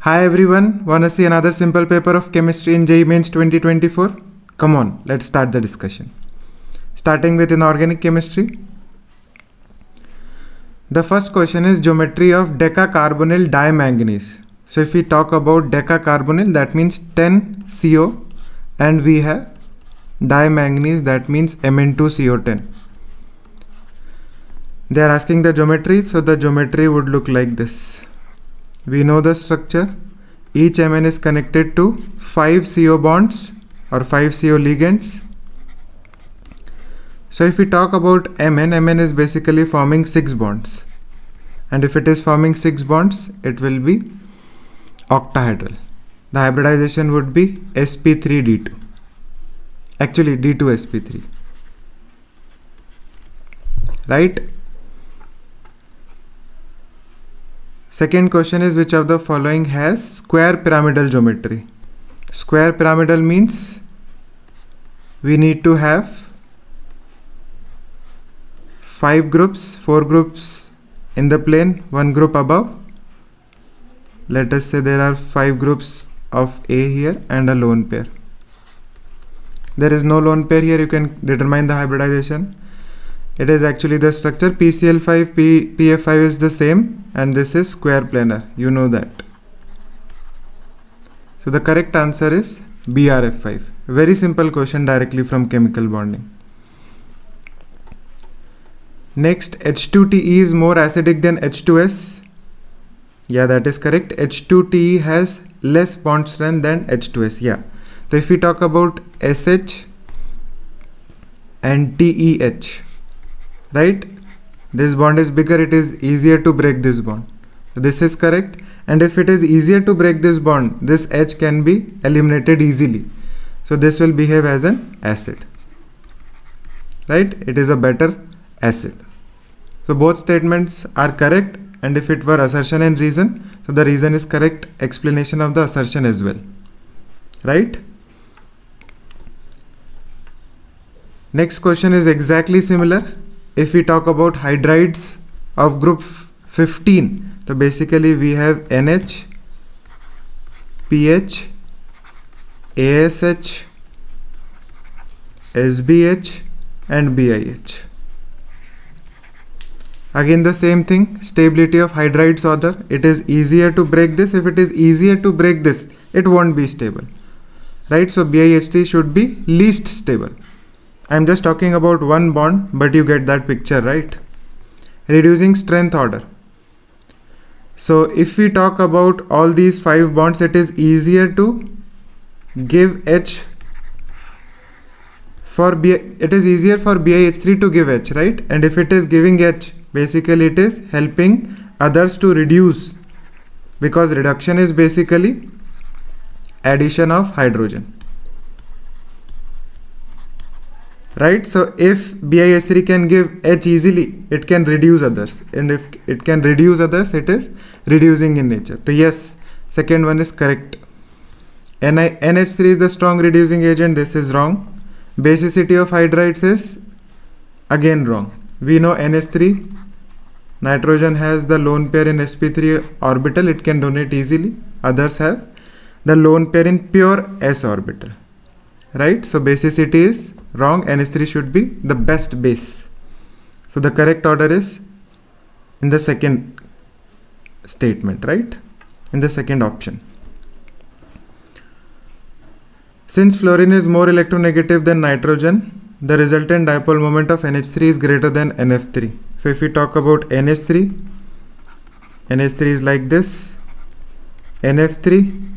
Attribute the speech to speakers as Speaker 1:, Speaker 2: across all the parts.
Speaker 1: Hi everyone, wanna see another simple paper of chemistry in JEE Mains 2024? Come on, let's start the discussion. Starting with inorganic chemistry. The first question is geometry of decacarbonyl dimanganese. So if we talk about decacarbonyl, that means 10 CO, and we have dimanganese, that means Mn2CO10. They are asking the geometry, so the geometry would look like this. We know the structure. Each Mn is connected to 5 CO bonds or 5 CO ligands. So if we talk about Mn is basically forming 6 bonds. And if it is forming 6 bonds, it will be octahedral. The hybridization would be sp3d2. Actually d2sp3. Right? Second question is, which of the following has square pyramidal geometry? Square pyramidal means we need to have 5 groups, 4 groups in the plane, 1 group above. Let us say there are 5 groups of A here and a lone pair. There is no lone pair here, you can determine the hybridization. It is actually the structure PCl5, PF5 is the same, and this is square planar, you know that. So the correct answer is BRF5. Very simple question directly from chemical bonding. Next, H2TE is more acidic than H2S. Yeah, that is correct. H2TE has less bond strength than H2S. Yeah. So if we talk about SH and TEH, right, this bond is bigger, it is easier to break this bond. So this is correct. And if it is easier to break this bond, this H can be eliminated easily. So this will behave as an acid. Right? It is a better acid. So both statements are correct, and if it were assertion and reason, so the reason is correct explanation of the assertion as well. Right? Next question is exactly similar. If we talk about hydrides of group 15, so basically we have NH, PH, ASH, SBH and BIH. Again the same thing, stability of hydrides order. It is easier to break this. If it is easier to break this, it won't be stable. Right? So BIH3 should be least stable. I'm just talking about one bond, but you get that picture, right? Reducing strength order. So if we talk about all these 5 bonds, it is easier to give H for B. It is easier for BiH3 to give H, right? And if it is giving H, basically it is helping others to reduce, because reduction is basically addition of hydrogen. Right? So if BiH3 can give H easily, it can reduce others. And if it can reduce others, it is reducing in nature. So yes, second one is correct. NH3 is the strong reducing agent. This is wrong. Basicity of hydrides is again wrong. We know NH3, nitrogen has the lone pair in sp3 orbital. It can donate easily. Others have the lone pair in pure s orbital. Right? So basicity is wrong. NH3 should be the best base. So the correct order is in the second statement, right? In the second option. Since fluorine is more electronegative than nitrogen, the resultant dipole moment of NH3 is greater than NF3. So if we talk about NH3 is like this. NF3,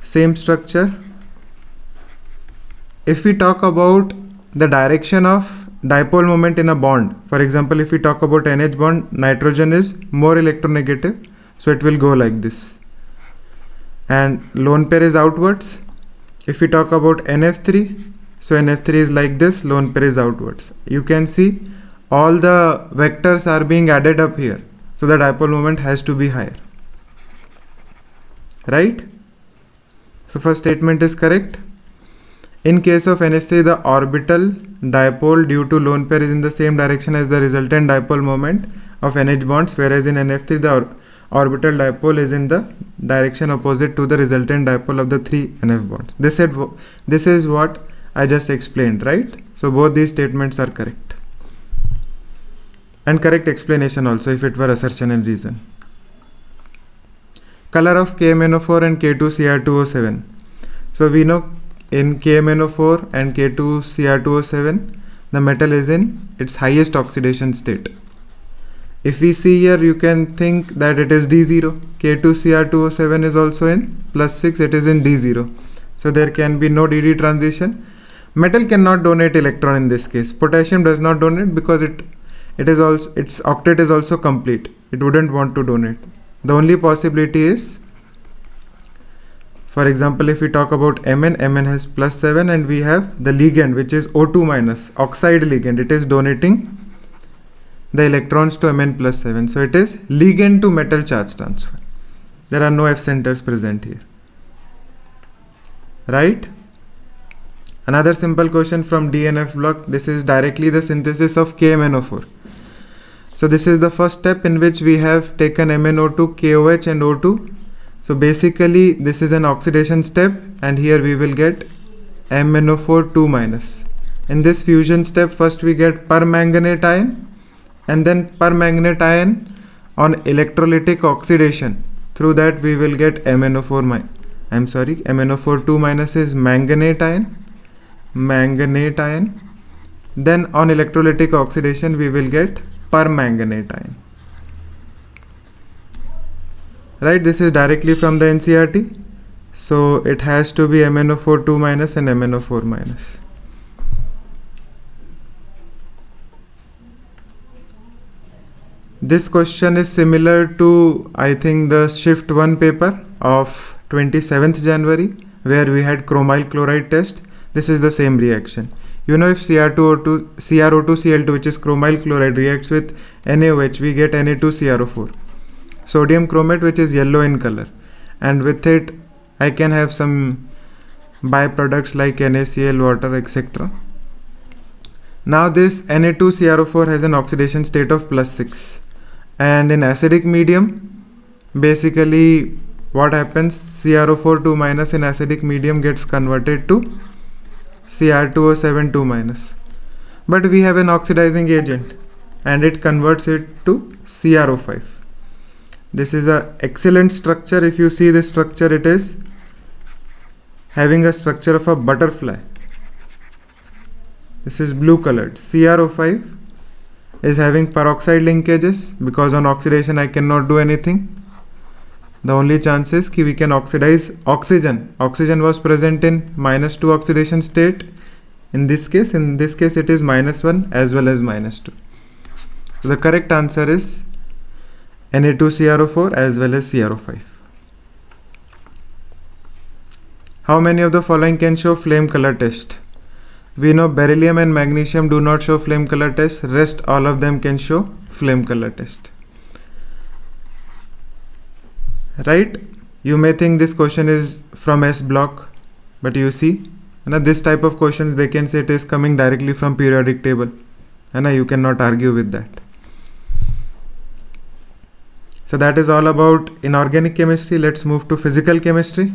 Speaker 1: same structure. If we talk about the direction of dipole moment in a bond, for example, if we talk about NH bond, nitrogen is more electronegative, so it will go like this. And lone pair is outwards. If we talk about NF3, so NF3 is like this, lone pair is outwards. You can see all the vectors are being added up here, so the dipole moment has to be higher. Right? So first statement is correct. In case of NH3, the orbital dipole due to lone pair is in the same direction as the resultant dipole moment of NH bonds, whereas in NF3 the orbital dipole is in the direction opposite to the resultant dipole of the 3 NF bonds. This is what I just explained, right? So both these statements are correct. And correct explanation also if it were assertion and reason. Color of KMnO4 and K2Cr2O7. So we know in KMnO4 and K2Cr2O7 the metal is in its highest oxidation state. If we see here, you can think that it is D0. K2Cr2O7 is also in +6, it is in D0. So there can be no DD transition. Metal cannot donate electron in this case. Potassium does not donate because its octet is also complete. It wouldn't want to donate. The only possibility is, for example, if we talk about Mn has +7 and we have the ligand which is O2-, oxide ligand. It is donating the electrons to Mn +7. So it is ligand to metal charge transfer. There are no F centers present here. Right? Another simple question from DNF block. This is directly the synthesis of KMnO4. So this is the first step in which we have taken MnO2, KOH and O2. So basically this is an oxidation step and here we will get MnO4 2-. In this fusion step, first we get permanganate ion and then permanganate ion on electrolytic oxidation. Through that we will get MnO4 2- is manganate ion. Then on electrolytic oxidation we will get permanganate ion. Right, this is directly from the NCERT. So it has to be MnO4 2- and MnO4-. This question is similar to, I think, the Shift 1 paper of 27th January where we had chromyl chloride test. This is the same reaction. You know, if CrO2Cl2, which is chromyl chloride, reacts with NaOH, we get Na2CrO4. Sodium chromate, which is yellow in color, and with it I can have some byproducts like NaCl, water, etc. Now this Na2CrO4 has an oxidation state of +6, and in acidic medium, basically what happens, CrO4 2- in acidic medium gets converted to Cr2O7 2-. But we have an oxidizing agent and it converts it to CrO5. This is an excellent structure. If you see this structure, it is having a structure of a butterfly. This is blue colored. CrO5 is having peroxide linkages because on oxidation I cannot do anything. The only chance is that we can oxidize oxygen. Oxygen was present in -2 oxidation state. In this case it is -1 as well as -2. So the correct answer is Na2CrO4 as well as CrO5. How many of the following can show flame color test? We know beryllium and magnesium do not show flame color test. Rest all of them can show flame color test. Right? You may think this question is from S block, but you see, this type of questions, they can say it is coming directly from periodic table, and you cannot argue with that. So that is all about inorganic chemistry. Let's move to physical chemistry.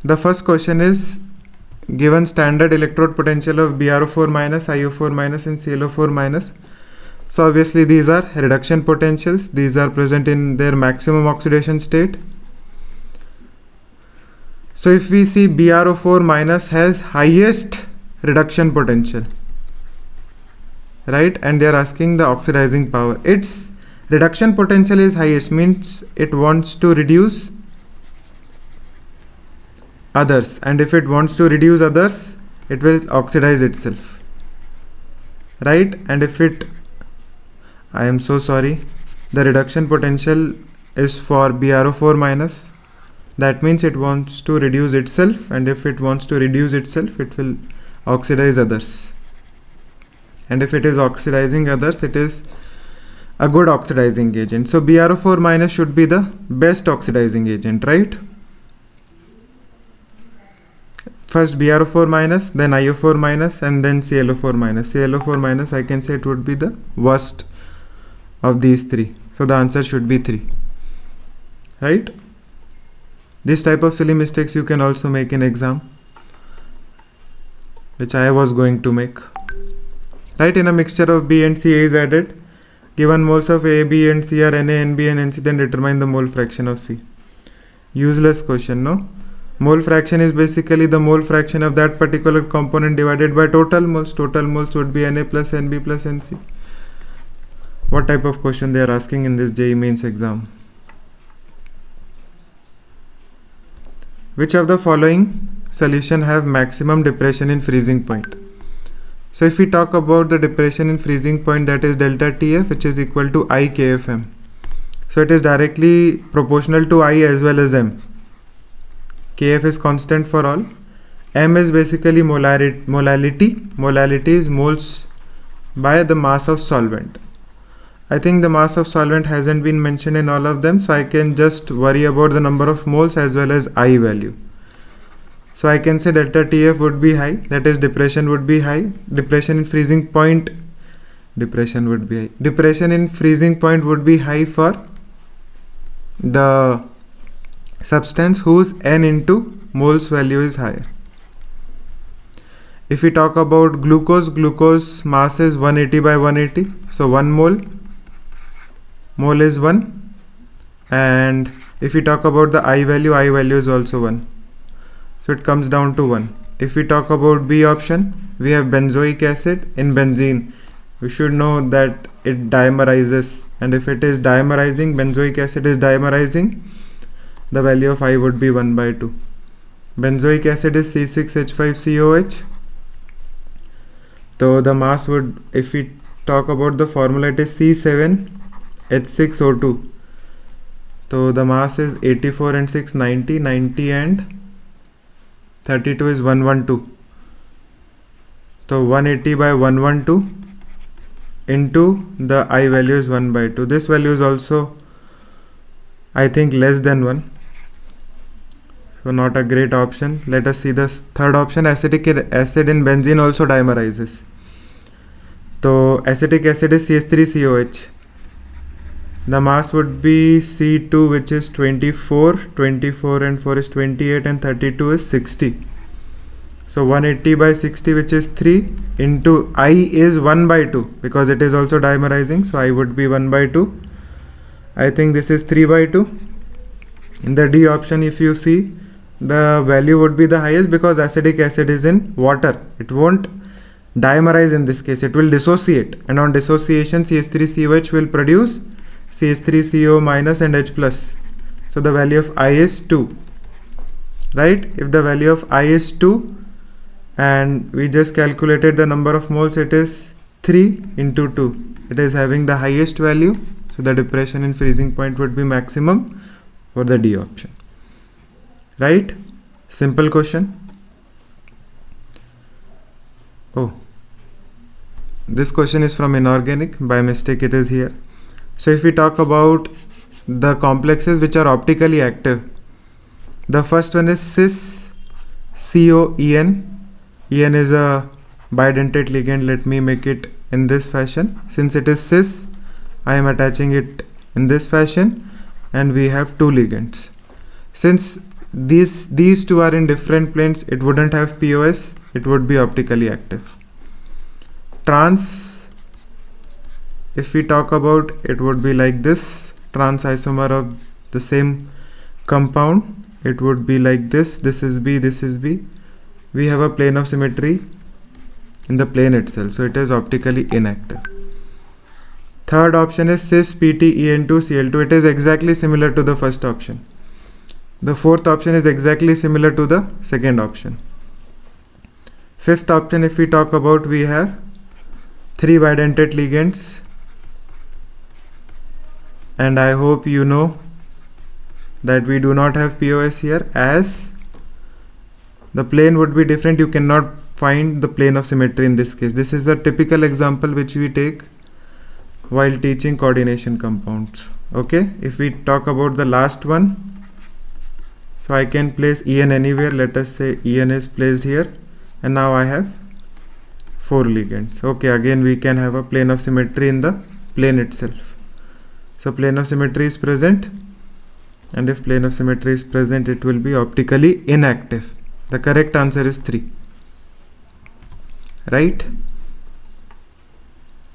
Speaker 1: The first question is, given standard electrode potential of BrO4-, IO4-, and ClO4-. So obviously these are reduction potentials. These are present in their maximum oxidation state. So if we see BrO4- has highest reduction potential, right? And they are asking the oxidizing power. Its reduction potential is highest, means it wants to reduce others, and if it wants to reduce others, it will oxidize itself, right? And if it, I am so sorry, the reduction potential is for BrO4-, that means it wants to reduce itself, and if it wants to reduce itself, it will oxidize others, and if it is oxidizing others, it is a good oxidizing agent. So BrO4- should be the best oxidizing agent, right? First BrO4-, then IO4-, and then ClO4-. ClO4-, I can say it would be the worst of these three. So the answer should be 3. right? This type of silly mistakes you can also make in exam, which I was going to make. Right, in a mixture of B and C, A is added. Given moles of A, B and C are Na, Nb and Nc, then determine the mole fraction of C. Useless question, no? Mole fraction is basically the mole fraction of that particular component divided by total moles. Total moles would be Na plus Nb plus Nc. What type of question they are asking in this JEE Mains exam? Which of the following solution have maximum depression in freezing point? So if we talk about the depression in freezing point, that is delta Tf, which is equal to I Kfm. So it is directly proportional to I as well as m. Kf is constant for all. M is basically molality. Molality is moles by the mass of solvent. I think the mass of solvent hasn't been mentioned in all of them, so I can just worry about the number of moles as well as I value. So I can say delta Tf would be high, that is depression would be high. Depression in freezing point, depression would be high. Depression in freezing point would be high for the substance whose N into moles value is higher. If we talk about glucose, glucose mass is 180 by 180. So 1 mole is 1. And if we talk about the I value is also 1. So it comes down to 1. If we talk about B option, we have benzoic acid in benzene. We should know that it dimerizes, and if it is dimerizing, benzoic acid is dimerizing, the value of I would be 1 by 2. Benzoic acid is C6H5COH. So the mass would, if we talk about the formula, it is C7H6O2. So the mass is 84 and 6, 90, 90 and 32 is 112. So 180 by 112 into the I value is 1 by 2. This value is also, I think, less than 1. So not a great option. Let us see the third option. Acetic acid in benzene also dimerizes. So acetic acid is CH3COH. The mass would be C2, which is 24, 24 and 4 is 28 and 32 is 60. So 180 by 60, which is 3, into I is 1 by 2 because it is also dimerizing. So I would be 1 by 2. I think this is 3 by 2. In the D option, if you see, the value would be the highest because acetic acid is in water. It won't dimerize in this case. It will dissociate. And on dissociation, CH3COH will produce CH3CO minus and H plus. So the value of I is 2. Right? If the value of I is 2 and we just calculated the number of moles, it is 3 into 2. It is having the highest value. So the depression in freezing point would be maximum for the D option. Right? Simple question. Oh, this question is from inorganic. By mistake it is here. So if we talk about the complexes which are optically active, the first one is cis-CO-En. En is a bidentate ligand. Let me make it in this fashion. Since it is cis, I am attaching it in this fashion, and we have two ligands. Since these two are in different planes, it wouldn't have POS, it would be optically active. Trans, if we talk about, it would be like this. Trans isomer of the same compound, it would be like this. This is B, this is B. We have a plane of symmetry in the plane itself, so it is optically inactive. Third option is cis-PT-En2-Cl2. It is exactly similar to the first option. The fourth option is exactly similar to the second option. Fifth option, if we talk about, we have 3 bidentate ligands, and I hope you know that we do not have POS here, as the plane would be different. You cannot find the plane of symmetry in this case. This is the typical example which we take while teaching coordination compounds. Okay, if we talk about the last one, so I can place En anywhere. Let us say En is placed here, and now I have 4 ligands. Okay, again we can have a plane of symmetry in the plane itself. So plane of symmetry is present, and if plane of symmetry is present, it will be optically inactive. The correct answer is 3. Right?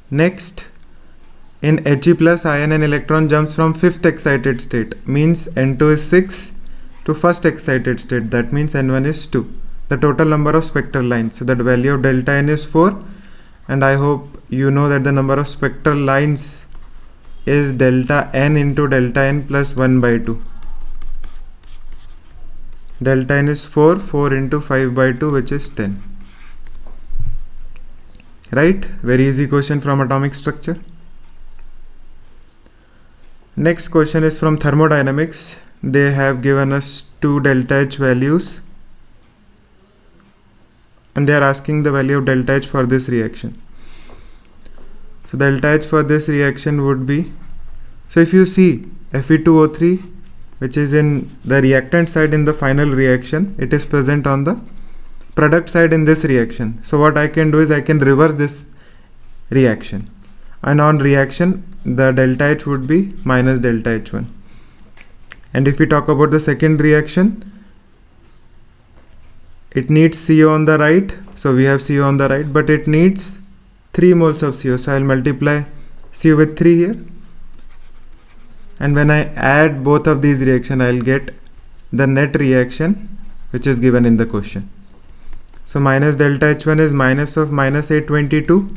Speaker 1: Next, in He plus ion, an electron jumps from 5th excited state, means N2 is 6, to 1st excited state, that means N1 is 2. The total number of spectral lines, so that value of delta n is 4, and I hope you know that the number of spectral lines is delta n into delta n plus 1 by 2. Delta n is 4, 4 into 5 by 2, which is 10. Right? Very easy question from atomic structure. Next question is from thermodynamics. They have given us 2 delta H values, and they are asking the value of delta H for this reaction. So delta H for this reaction would be, so if you see Fe2O3, which is in the reactant side in the final reaction, it is present on the product side in this reaction. So what I can do is I can reverse this reaction, and on reaction the delta H would be minus delta H1. And if we talk about the second reaction, it needs CO on the right, so we have CO on the right, but it needs 3 moles of CO, so I'll multiply CO with 3 here, and when I add both of these reactions, I'll get the net reaction which is given in the question. So minus delta H1 is minus of minus 822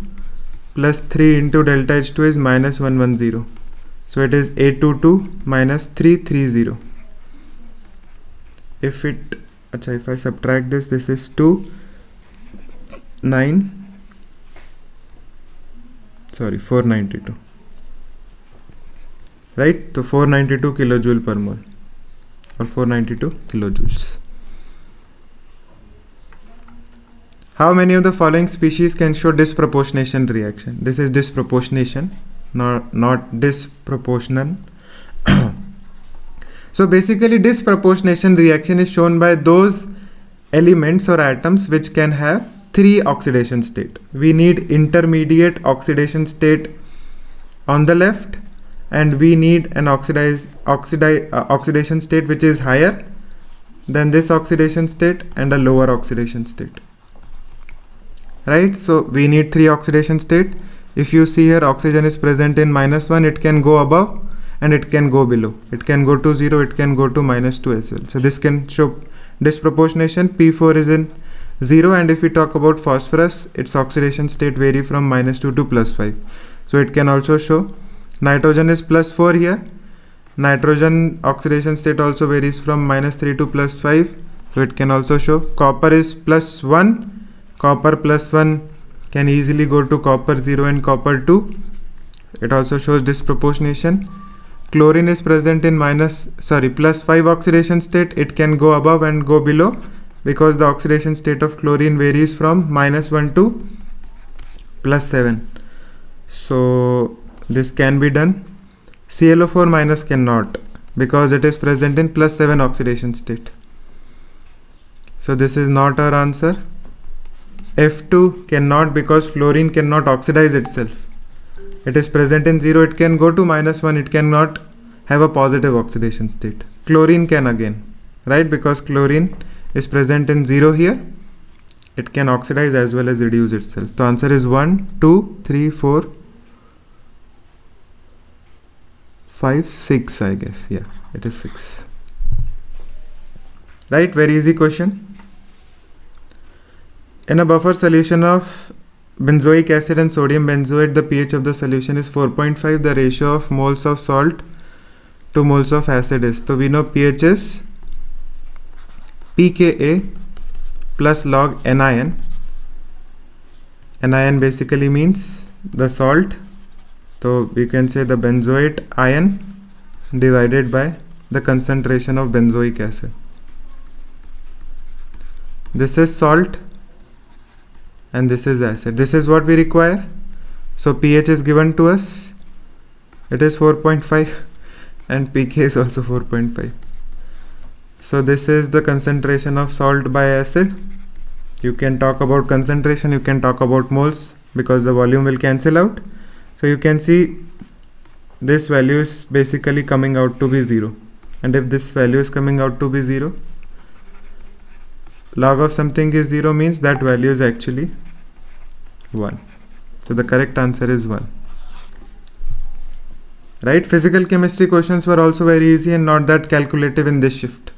Speaker 1: plus 3 into delta H2 is minus 110. So it is 822 minus 330. If I subtract this is 492 right? So 492 kilojoule per mole, or 492 kilojoules. How many of the following species can show disproportionation reaction? This is disproportionation, not disproportional. So basically disproportionation reaction is shown by those elements or atoms which can have 3 oxidation state. We need intermediate oxidation state on the left, and we need an oxidation state which is higher than this oxidation state and a lower oxidation state. Right? So we need 3 oxidation state. If you see here, oxygen is present in -1, it can go above and it can go below. It can go to 0, it can go to -2 as well. So this can show disproportionation. P4 is in 0, and if we talk about phosphorus, its oxidation state vary from -2 to +5. So it can also show. Nitrogen is +4 here. Nitrogen oxidation state also varies from -3 to +5. So it can also show. Copper is +1. Copper +1 can easily go to copper 0 and copper 2. It also shows disproportionation. Chlorine is present in +5 oxidation state. It can go above and go below because the oxidation state of chlorine varies from -1 to +7. So this can be done. ClO4 minus cannot, because it is present in +7 oxidation state. So this is not our answer. F2 cannot, because fluorine cannot oxidize itself. It is present in 0, it can go to -1, it cannot have a positive oxidation state. Chlorine can again, right? Because chlorine is present in 0 here, it can oxidize as well as reduce itself. The answer is 1, 2, 3, 4, 5, 6, I guess. Yeah, it is 6. Right? Very easy question. In a buffer solution of benzoic acid and sodium benzoate, the pH of the solution is 4.5. The ratio of moles of salt to moles of acid is. So we know pH is pKa plus log NiN. NiN basically means the salt. So we can say the benzoate ion divided by the concentration of benzoic acid. This is salt and this is acid. This is what we require. So pH is given to us. It is 4.5 and pK is also 4.5. So this is the concentration of salt by acid. You can talk about concentration, you can talk about moles, because the volume will cancel out. So you can see this value is basically coming out to be 0. and if this value is coming out to be 0, log of something is 0 means that value is actually 1. So the correct answer is 1. Right? Physical chemistry questions were also very easy and not that calculative in this shift.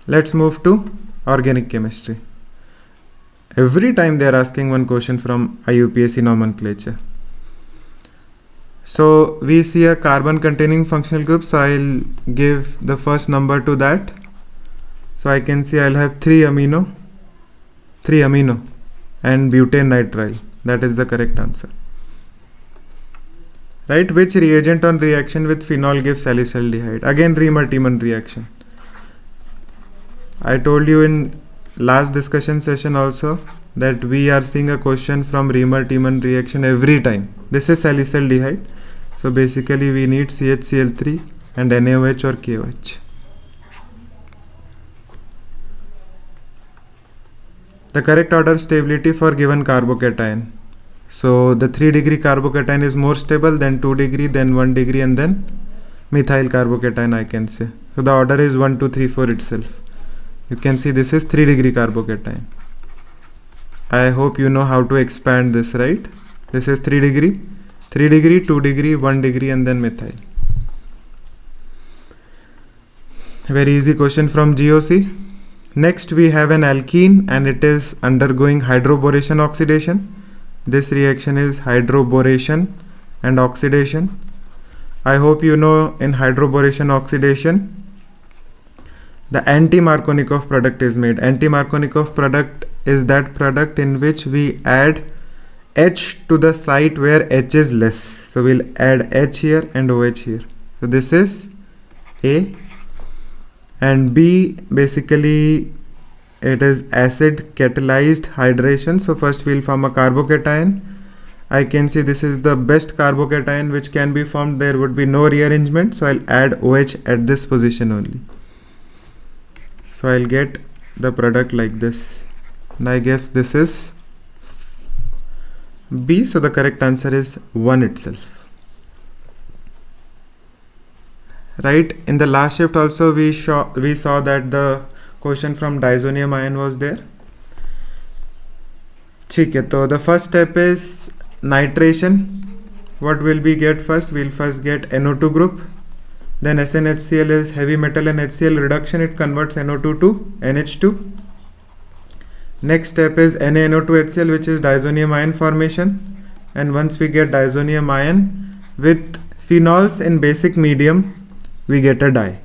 Speaker 1: Let's move to organic chemistry. Every time they are asking one question from IUPAC nomenclature. So we see a carbon containing functional group, so I'll give the first number to that. So I can see I'll have 3 amino and butane nitrile. That is the correct answer. Right? Which reagent on reaction with phenol gives salicylaldehyde? Again, Riemann-Tiemann reaction. I told you in last discussion session also that we are seeing a question from Riemann-Tiemann reaction every time. This is salicylaldehyde. So basically we need CHCl3 and NaOH or KOH. The correct order of stability for given carbocation. So the 3 degree carbocation is more stable than 2 degree, then 1 degree, and then methyl carbocation I can say. So the order is 1, 2, 3, 4 itself. You can see this is 3 degree carbocation. I hope you know how to expand this, right? This is 3 degree, 2 degree, 1 degree, and then methyl. Very easy question from GOC. Next we have an alkene and it is undergoing hydroboration oxidation. This reaction is hydroboration and oxidation. I hope you know in hydroboration oxidation the anti-Markovnikov product is made. Anti-Markovnikov product is that product in which we add H to the site where H is less. So we'll add H here and OH here. So this is A, and B basically it is acid catalyzed hydration. So first we'll form a carbocation. I can see this is the best carbocation which can be formed. There would be no rearrangement, so I'll add OH at this position only. So I'll get the product like this, and I guess this is B, so the correct answer is 1 itself. Right, in the last shift also we saw that the question from diazonium ion was there. ठीक है, so the first step is nitration. What will we get first? We'll first get NO2 group. Then SnHCl is heavy metal and HCl reduction. It converts NO2 to NH2. Next step is NaNO2HCl, which is diazonium ion formation. And once we get diazonium ion with phenols in basic medium, we get a dye.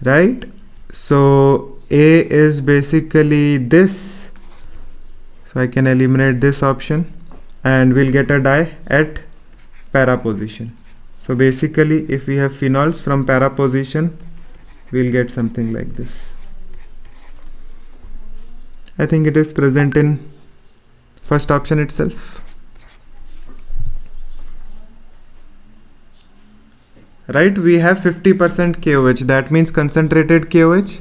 Speaker 1: Right? So A is basically this. So I can eliminate this option and we'll get a dye at para position. So basically if we have phenols from para position, we'll get something like this. I think it is present in first option itself. Right, we have 50% KOH, that means concentrated KOH,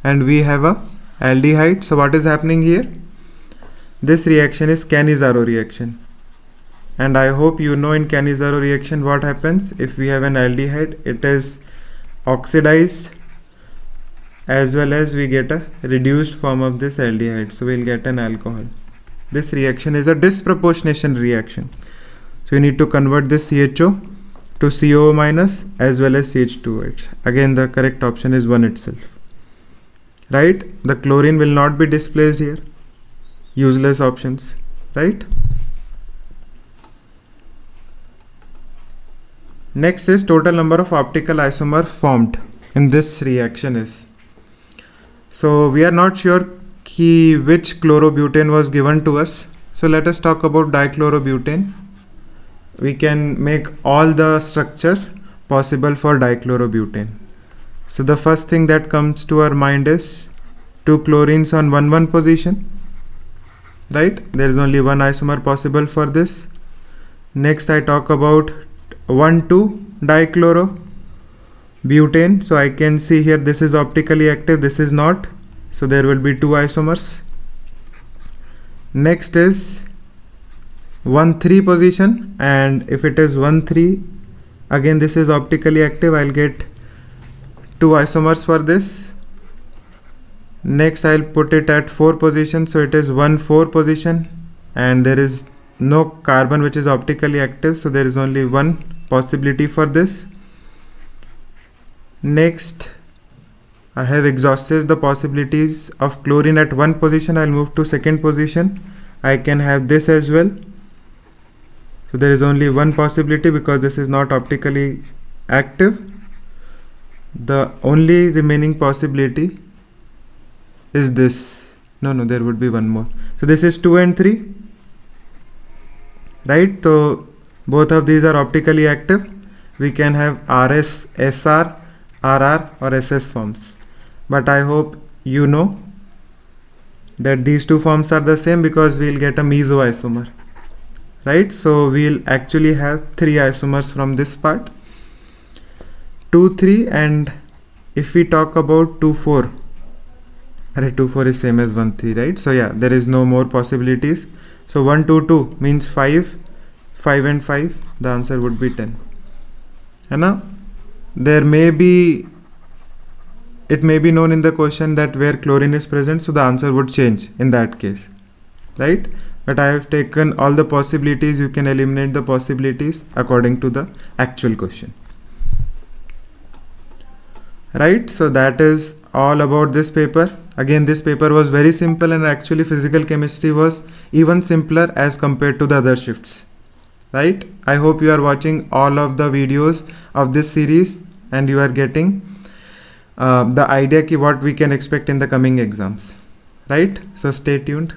Speaker 1: and we have a aldehyde. So what is happening here? This reaction is Cannizzaro reaction. And I hope you know in Cannizzaro reaction what happens. If we have an aldehyde, it is oxidized as well as we get a reduced form of this aldehyde. So we'll get an alcohol. This reaction is a disproportionation reaction. So you need to convert this CHO to COO minus as well as CH2OH. Again, the correct option is 1 itself. Right? The chlorine will not be displaced here. Useless options. Right? Next is total number of optical isomer formed in this reaction is. So we are not sure which chlorobutane was given to us. So let us talk about dichlorobutane. We can make all the structure possible for dichlorobutane. So the first thing that comes to our mind is 2 chlorines on 1,1 position. Right? There is only one isomer possible for this. Next I talk about 1,2 dichlorobutane. So I can see here this is optically active, this is not. So there will be 2 isomers. Next is 1,3 position, and if it is 1,3, Again, this is optically active. I'll get 2 isomers for this. Next, I'll put it at 4 position, so it is 1,4 position, and there is no carbon which is optically active, so there is only one possibility for this. Next, I have exhausted the possibilities of chlorine at 1 position. I'll move to 2nd position. I can have this as well. So there is only one possibility because this is not optically active. The only remaining possibility is this. No, there would be one more. So this is 2 and 3. Right? So both of these are optically active. We can have RS, SR, RR or SS forms. But I hope you know that these two forms are the same because we'll get a meso isomer. Right? So we'll actually have 3 isomers from this part. 2, 3, and if we talk about 2, 4, 2, 4 is same as 1, 3, right? So yeah, there is no more possibilities. So 1, 2, 2 means 5, 5 and 5, the answer would be 10. And now there may be, it may be known in the question that where chlorine is present, so the answer would change in that case, right? But I have taken all the possibilities. You can eliminate the possibilities according to the actual question. Right, so that is all about this paper. Again, this paper was very simple, and actually physical chemistry was even simpler as compared to the other shifts. Right, I hope you are watching all of the videos of this series and you are getting the idea ki what we can expect in the coming exams. Right, so stay tuned.